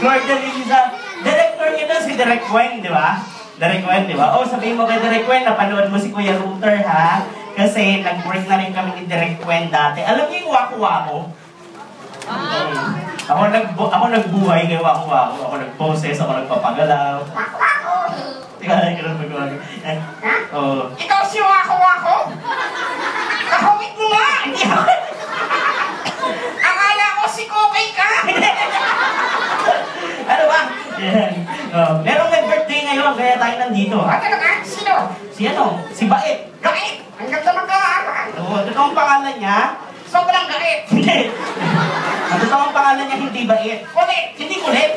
Cordial Lisa. Director niya doon si Direk Weng, di ba? Direk Weng, di ba? O, sabihin mo kay Direk Weng, napanood mo si Kuya Router, ha? Kasi nag-work na rin kami ni Direk Weng dati. Alam niyo yung waku-waku? Ako nagbuhay kay waku-waku. Ako nag-poses, ako nagpapagalaw. Waku-waku! Tika lang, ganun magwagi. Ha? Oo. Ikaw si waku-waku? Kahawit mo nga! Hindi ako. Akala ko si Kokay ka! Ano ba? Yan. Merong may birthday ngayon, kaya tayo nandito. Ah, talaga? Sino? Si ano? Si Bait. Gait! Ang ganda magkakaroon! Oo, totoong pangalan niya. Sobrang gait! Hindi. Ang totoong pangalan niya hindi Bait. Kulit! Hindi kulit.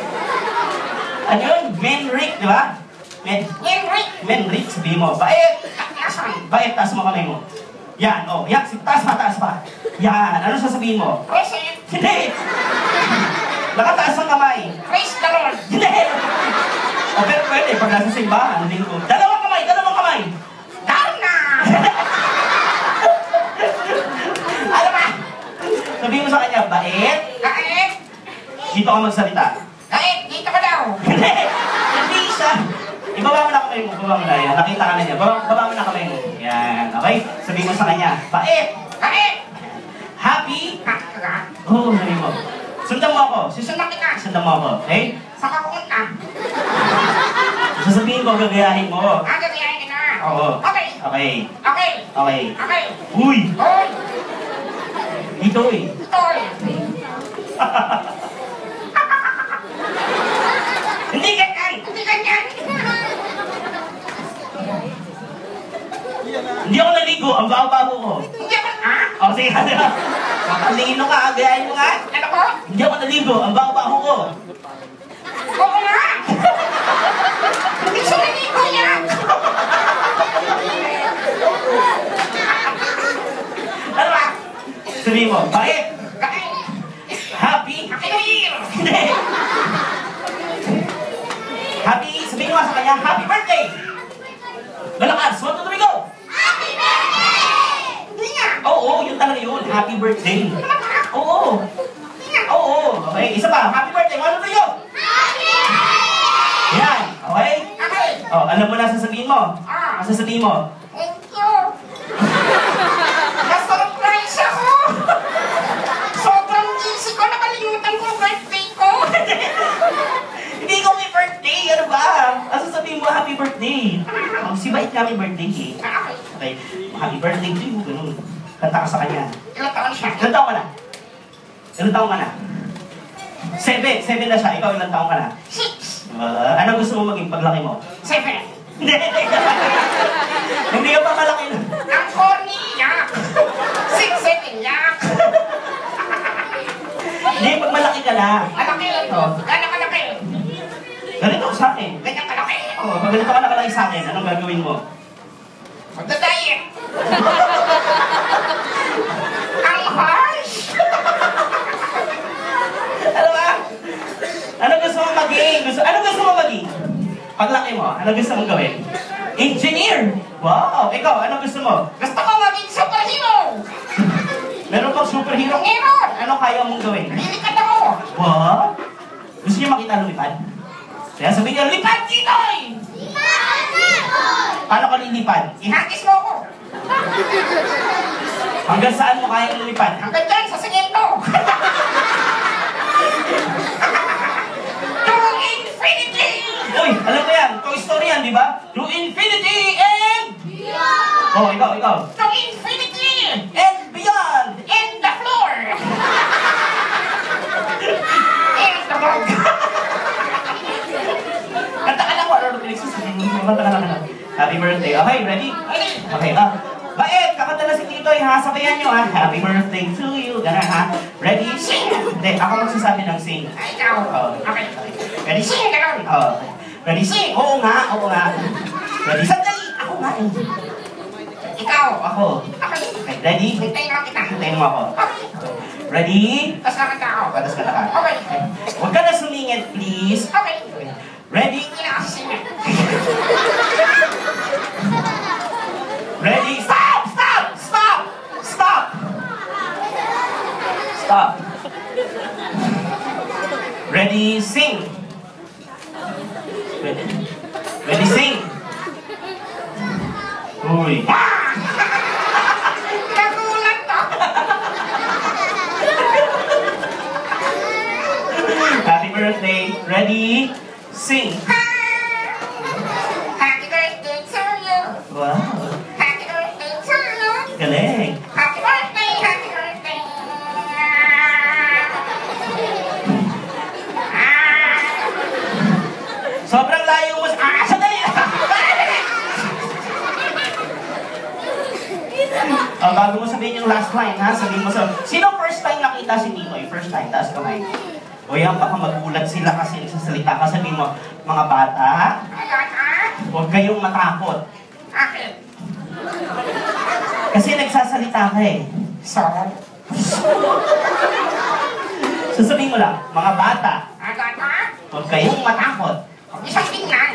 Ano yun? Menrick, di ba? Henry! Menrick, sabihin mo. Bait! Nasaan? Bait, taas mo kamay mo. Yan, oh. Yan, taas pa, taas pa. Yan, ano sasabihin mo? Present! Hindi. Nakataas ang kamay. Praise the Lord! Hindi. O, pero pwede, pag nasa simbahan, linggo. Dalawang kamay, dalawang kamay. Down na! Ano ba? Sabihin mo sa kanya, Bait. Gait! Dito ka magsalita. Gait! Dito ka daw! Hindi. Hindi siya. Ibaba mo na kamay mo, baba mo na yan. Nakita ka na niya. Baba mo na kamay mo. Yan, okay? Sabihin mo sa kanya, Bait. Gait! Happy. Talaga? Oo, sabihin mo. Sundan mo ako. Susundan kita! Sundan mo ako, okay? Saan ka pumunta? Sasabihin ko, gagayahin mo. Ah, gagayahin kita! Oo. Okay! Okay. Okay! Okay. Okay! Uy! Hoy! Dito eh. Toy! Hindi ganyan! Hindi ganyan! Hindi ako naligo. Ang baho-baho ko. Hindi ako... Ha? O, sige. Matalino ka. Gayahin mo nga. Ano ko? Hindi ako naligo. Ang baho-baho ko. Oo nga! Hindi siya naligo yan! Ano ba? Sabihin mo, Bait. Gait! Happy. Happy New Year! Hindi. Happy. Sabihin mo nga sa kanya, Happy birthday. Malakas. 1, 2, 3, go. Happy birthday! Hindi nga! Oo, yun talaga yun. Happy birthday. Talaga? Oo. Hindi nga! Oo. Okay, isa pa. Happy birthday. 1, 2, 3, go. Happy birthday! Yan. Okay? Okay! Oh, alam mo na sasabihin mo. Ah. Ang sasabihin mo. Thank you! Na-surprise ako! Sobrang busy ko, nakalimutan ko ang birthday ko! Hindi ko may birthday. Ano ba? Ang sasabihin mo, happy birthday. Oh, si Bait nga may birthday eh. Ah, okay. Okay. Happy birthday to you. Ganun. Kanta ka sa kanya. Ilang taon siya? Ilan taong ka na? Ilan taong ka na? 7 na siya. Ikaw ilan taong ka na? 6! Ano gusto mo maging paglaki mo? 7! Hindi. Hindi ka pa malaki na. Ang corny, yak! 6, 7, yak! Hindi, pag malaki ka na. Malaki! Oh. Gano'ng kalaki? Ganito sa akin. Ganyan kalaki! Oh, pag ganito ka nakalaki sa akin, anong gagawin mo? Magda-diet! Ang harsh! Ano ba? Ano gusto mo maging? Ano gusto mo maging? Paglaki mo, ano gusto mong gawin? Engineer! Wow! Ikaw, ano gusto mo? Gusto ko maging superhero! Meron pang superhero? Meron! Ano kaya mong gawin? Lilikat ako! What? Gusto niyo makita lumipad? Kaya sabihin niyo, lipad, Titoy! Paano ka lilipad? Ihagis mo ako! Hanggang saan mo kaya lumipad? Hanggang dyan sa semento! To infinity! Uy, alam mo yan, Toy Story yan, di ba? To infinity and... Oh, ikaw. To infinity! And beyond! And the floor! And the dog! Kanta ka lang ko, ano pinagsasabihin mo? Kanta ka lang. Happy birthday. Okay, ready? Ready? Okay, Bait, kakanta na si Titoy ha. Sabayan nyo ha. Happy birthday to you. Ganun ha. Ready? Sing! Hindi, ako magsasabi ng sing. Ay, ikaw! Oh. Okay. Ready? Sing, gano'n! Oh. Ready? Sing! Oo nga. Ready? Sandali! Ako nga eh. Ikaw! Ako. Okay. Okay, ready? Hintayin lang kita. Hintayin mo ako. Okay. Ready? Tapos nakanta ako. Patas ka na ka. Okay. Huwag ka na sumingit, please. Okay. Ready? Hindi na kasi singit. Ready? Stop! Stop! Stop! Stop! Stop. Ready, sing. Ready, sing. Uy. Nagulat to. Happy birthday. Ready, sing. Happy birthday to you. Wow. Happy birthday to you. Galing. Happy birthday, happy birthday. Sobrang layo mo. Sandali! Bago mo sabihin yung last line, ha? Sabihin mo sa... Sino first time nakita si Ninoy? First time, taas kamay. O yan, baka magulat sila kasi nagsasalita ka. Sabihin mo, mga bata, huwag kayong matakot. Bakit? Kasi nagsasalita ka eh. So, Sasabihin mo lang, mga bata, agad huwag kayong matakot. isang tingnan.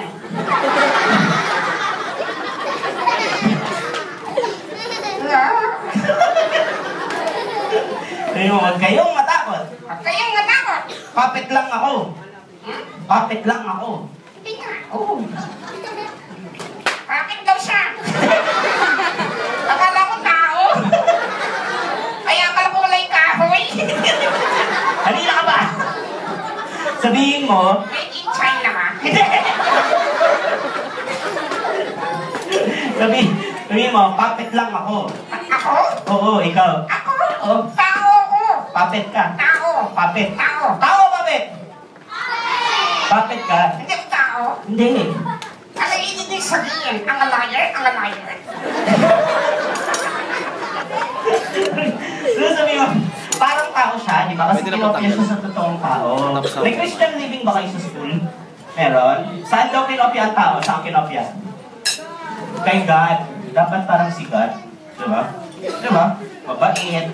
Sabihin mo, huwag kayong matakot. Huwag kayong matakot. Puppet lang ako. Puppet lang ako. Hindi nga. Oo. Bakit daw siya? Akala ko tao. Kaya akala ko wala'y kahoy. Halina ka ba? Sabihin mo, Made in China ka. sabihin mo, puppet lang ako. Ako? Oo, ikaw. Ako? Oh. Tao ko. Puppet ka. Tao. Puppet. Tao. Tao, puppet! Puppet ka. Hindi ako tao. Hindi. Ano ibig sabihin? Ang liar? Ang liar? So sabihin mo, parang tao siya, di ba? Kasi Pwede na kinopya patanggal. siya sa totoong tao. Tapos ako. May Christian living ba kayo sa school? Meron? Saan daw kinopya ang tao? Saan kinopya? Kay God. Dapat parang si God. Di ba? Di ba? Mabait,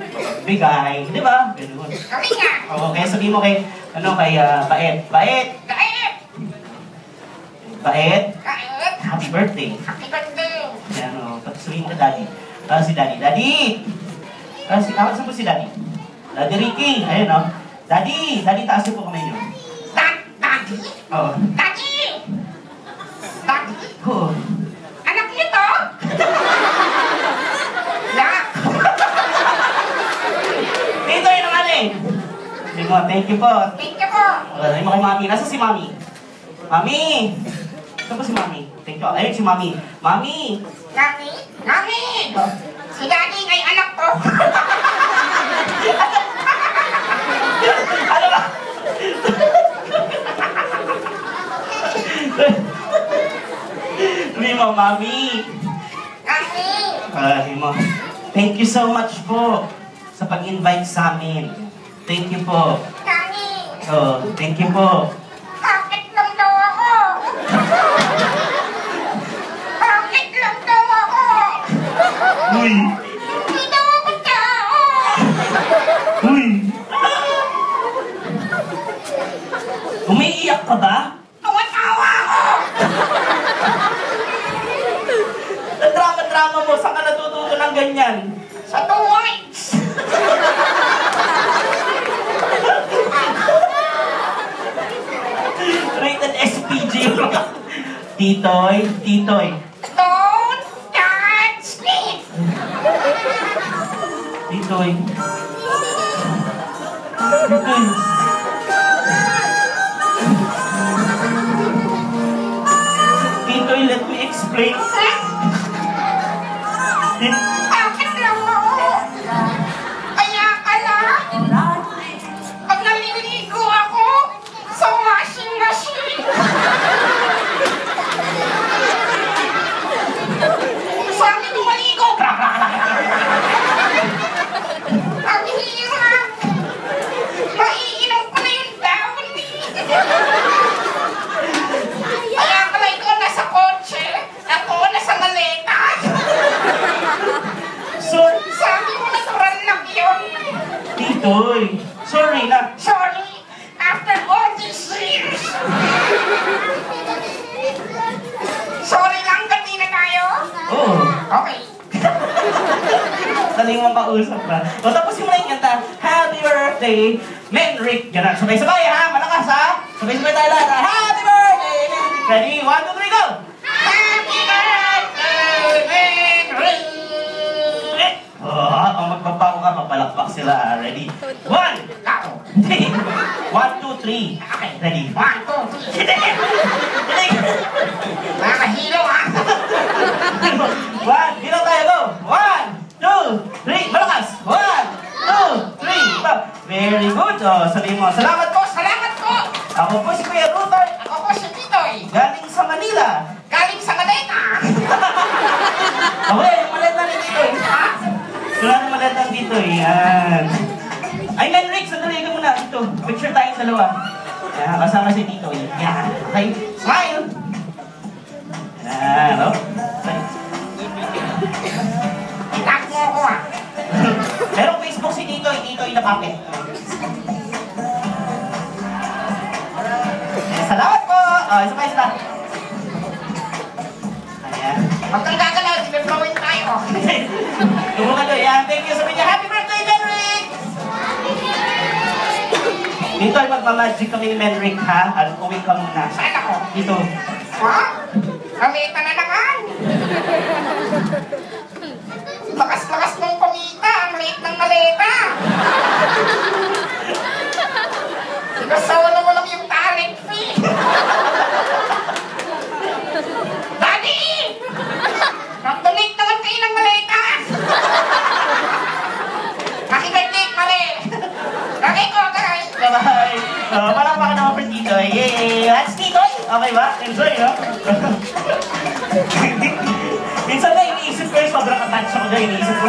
bigay, di ba? Ganun. Kami nga. Oo, kaya sabihin mo kay, Bait. Bait! Dahil. Bait! Dahil. Happy birthday! Happy birthday. Ayan o, tapos sabihin ka daddy. Si daddy. Daddy! Saan po si daddy? Daddy Ricky! Ayun o. Daddy! Daddy, taas po kamay nyo. Daddy? Oo. Daddy! Daddy? Oo. Anak niyo to? Yak! Dito yun ang alin! Sabi mo, thank you po. Thank you po. Sabi mo kay mami. Nasa si mami? Mami! Saan po si mami? Thank you. Ayun si mami. Mami! Nani? Nani! Si Daddy ay anak ko. Ano ba? Sabi mo, mami! Nani! Sabi mo, thank you so much po sa pag-invite sa amin. Thank you po. Nani! Oh, thank you po. Bakit lang daw ako? Bakit lang daw ako? Uy! Hindi daw ako tao. Uy! Umiiyak ka ba? Tawa-tawa ako. Ang drama-drama mo, saan ka natututo ng ganyan? Sa two whites. Rated SPG. Titoy, Titoy. Don't touch me. Titoy. Titoy. Titoy, let me explain. Bakit lang ako? Kaya pala, pag naliligo ako sa washing machine, sabi ko maligo, ang hirap. Maiinom ko na yung downy. Kaya pala ikaw nasa kotse, ako nasa maleta. So, Sabi mo natural lang yun. Titoy. Sorry na. Sorry, after all these years. Sorry lang, ganti na tayo. Oh, Okay. saling mong kausap na. O tapos yung like kanta, Happy Birthday, Menrick. Ganun. Sabay-sabay ha, malakas ha. Sabay-sabay tayo lahat. Happy birthday! Ready? 1, 2, 3, go! Happy birthday, Henry! Ang magbabago ka, mapalakpak sila. Ready? 1, 2, 3. Okay, ready? 1, 2, 3. Nakahilo ha! 1, dito tayo, go! 1, 2, 3, malakas! 1, 2, 3, pa! Very good! Oh, sabihin mo, salamat po! Salamat po! Ako po si Kuya Ruther, Ako po si Titoy. galing sa Manila. Galing sa Caleta. Okay, yung maleta ni Tito. Wala na maleta dito eh. Yan. Ay, Menrick, sandali ka muna. Ito, picture tayong dalawa. Yan, kasama si Tito. Yan. Okay, smile! Yan, no? Itak mo ako ha. Merong Facebook si Tito, Tito Inapapit. Salamat po! Isa pa. Ayan. Huwag kang gagalaw, dinadrawin tayo. Tumukan doon. Yan, thank you. Sabi niya, happy birthday, Menrick! Dito ay magmamagic kami ni Menrick, ha? At uwi ka muna. Saan ako? Dito. Ha? Kamita na naman. Lakas-lakas mong kumita. Ang liit ng maleta. Sinasawa mo lang yung talent fee. Daddy! Nag-donate naman kayo ng maleta. Happy birthday, mali. Lagay ko, guys. Bye-bye. Palakpakan naman for Tito. Yay! That's Tito. Okay ba? Enjoy, no? Minsan na iniisip ko yung sobrang attached ako dyan. Iniisip ko,